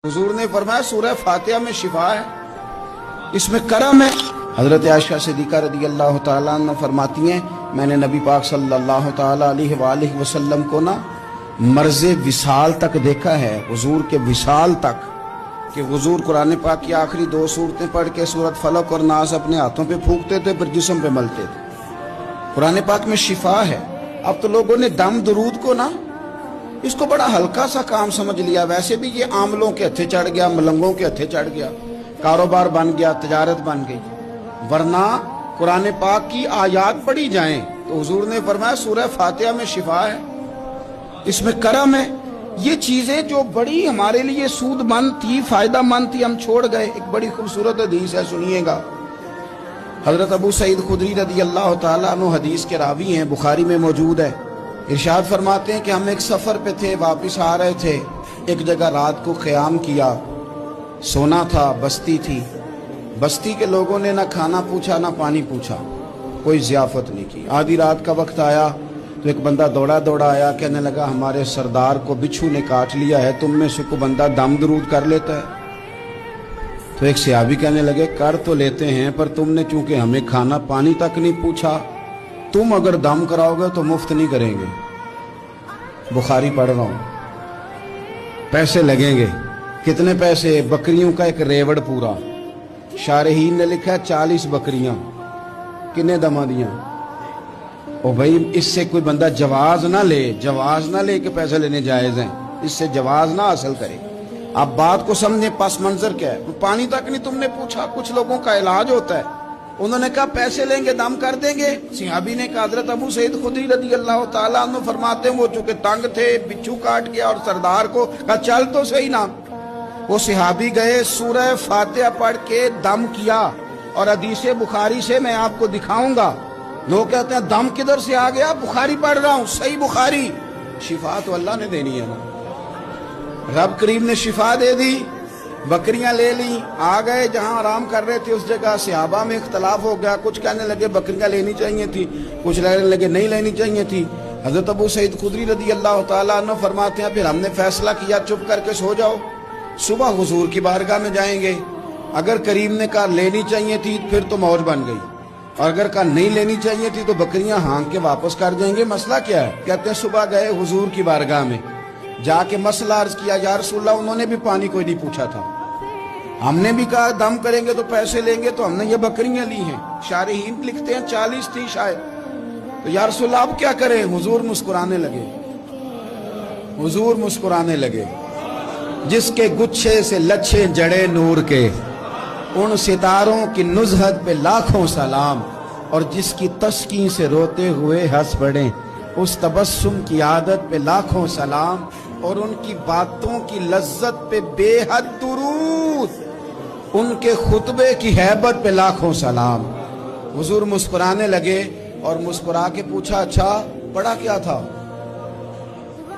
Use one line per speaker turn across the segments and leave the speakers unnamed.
हुजूर ने फरमाया सूरह फातिहा में शिफा है, इसमें करम है। हजरत आयशा सिद्दीक़ा रज़ी अल्लाह ताला अन्हा फरमाती हैं, मैंने नबी पाक सल्लल्लाहु ताला अलैहि वसल्लम को ना मर्ज़े विसाल तक देखा है, हुजूर के विसाल तक, कि हुजूर कुरान पाक की आखिरी 2 सूरतें पढ़ के सूरत फलक और नास अपने हाथों पे फूंकते थे, फिर जिस्म पे मलते थे। कुरान पाक में शिफा है। अब तो लोगों ने दम दरूद को ना इसको बड़ा हल्का सा काम समझ लिया। वैसे भी ये आमलों के हथे चढ़ गया, मलंगों के हथे चढ़ गया, कारोबार बन गया, तजारत बन गई। वरना कुरान पाक की आयात पढ़ी जाएं तो हुजूर ने फरमाया सूरह फातिहा में शिफा है, इसमें करम है। ये चीजें जो बड़ी हमारे लिए सूदमंद थी, फायदा मंद थी, हम छोड़ गए। एक बड़ी खूबसूरत हदीस है, सुनिएगा। हजरत अबू सईद खुदरी रज़ी अल्लाह ताला अन्हु हदीस के रावी हैं, बुखारी में मौजूद है। इरशाद फरमाते हैं कि हम एक सफर पे थे, वापस आ रहे थे, एक जगह रात को क़याम किया, सोना था, बस्ती थी। बस्ती के लोगों ने ना खाना पूछा ना पानी पूछा, कोई ज़ियाफत नहीं की। आधी रात का वक्त आया तो एक बंदा दौड़ा दौड़ा आया, कहने लगा हमारे सरदार को बिच्छू ने काट लिया है, तुम में से कोई बंदा दम दरूद कर लेता है? तो एक सहाबी कहने लगे कर तो लेते हैं, पर तुमने चूंकि हमें खाना पानी तक नहीं पूछा, तुम अगर दम कराओगे तो मुफ्त नहीं करेंगे। बुखारी पढ़ रहा हूं, पैसे लगेंगे। कितने पैसे? बकरियों का एक रेवड़ पूरा। शारहीन ने लिखा 40 बकरियां। कितने दमा दिया? ओ भाई, इससे कोई बंदा जवाज ना ले कि पैसे लेने जायज हैं, इससे जवाज ना हासिल करे। आप बात को समझे, पस मंजर क्या है। पानी तक नहीं तुमने पूछा। कुछ लोगों का इलाज होता है, उन्होंने कहा पैसे लेंगे दम कर देंगे। सहाबी ने कहा, हजरत अबू सईद खुदरी रज़ी अल्लाह ताला अन्हु फरमाते हैं वो चूंकि तंग थे, बिच्छू काट गया और सरदार को कहा चल तो सही ना। वो सहाबी गए, सूरह फातिहा पढ़ के दम किया, और हदीस बुखारी से मैं आपको दिखाऊंगा। लोग कहते हैं दम किधर से आ गया? बुखारी पढ़ रहा हूं, सही बुखारी। शिफा तो अल्लाह ने देनी है ना, रब करीम ने शिफा दे दी। बकरियां ले ली, आ गए जहां आराम कर रहे थे उस जगह। सहाबा में इख्तलाफ हो गया, कुछ कहने लगे बकरियां लेनी चाहिए थी, कुछ कहने लगे नहीं लेनी चाहिए थी। हजरत अबू सईद खुदरी रज़ी अल्लाह ताला अन्हु फरमाते हैं फिर हमने फैसला किया चुप करके सो जाओ, सुबह हुजूर की बारगाह में जाएंगे। अगर करीम ने कहा लेनी चाहिए थी फिर तो मौज बन गई, और अगर कहा नहीं लेनी चाहिए थी तो बकरियां हाँक के वापस कर जाएंगे। मसला क्या है? कहते हैं सुबह गए हुजूर की बारगाह में, जाके मसला अर्ज किया, या रसूलल्लाह, उन्होंने भी पानी कोई नहीं पूछा था, हमने भी कहा दम करेंगे तो पैसे लेंगे, तो हमने ये बकरियां ली हैं। शारहीन लिखते हैं 40 थी शायद। तो या रसूलल्लाह अब क्या करें? हुजूर मुस्कुराने लगे। हुजूर मुस्कुराने लगे। जिसके गुच्छे से लच्छे जड़े नूर के, उन सितारों की नुज़हत पे लाखों सलाम, और जिसकी तस्कीन से रोते हुए हंस पड़े, उस तबस्सुम की आदत पे लाखों सलाम, और उनकी बातों की लज्जत पे बेहद दुरूद, उनके खुतबे की हैबत पे लाखों सलाम। हुजूर मुस्कुराने लगे और मुस्कुरा के पूछा अच्छा पढ़ा क्या था?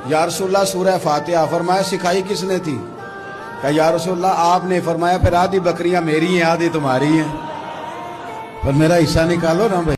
या रसूलल्लाह सूरह फातिहा। फरमाया सिखाई किसने थी? कहा या रसूलल्लाह आपने। फरमाया फिर आधी बकरियां मेरी हैं आधी तुम्हारी हैं, पर मेरा हिस्सा निकालो ना भाई।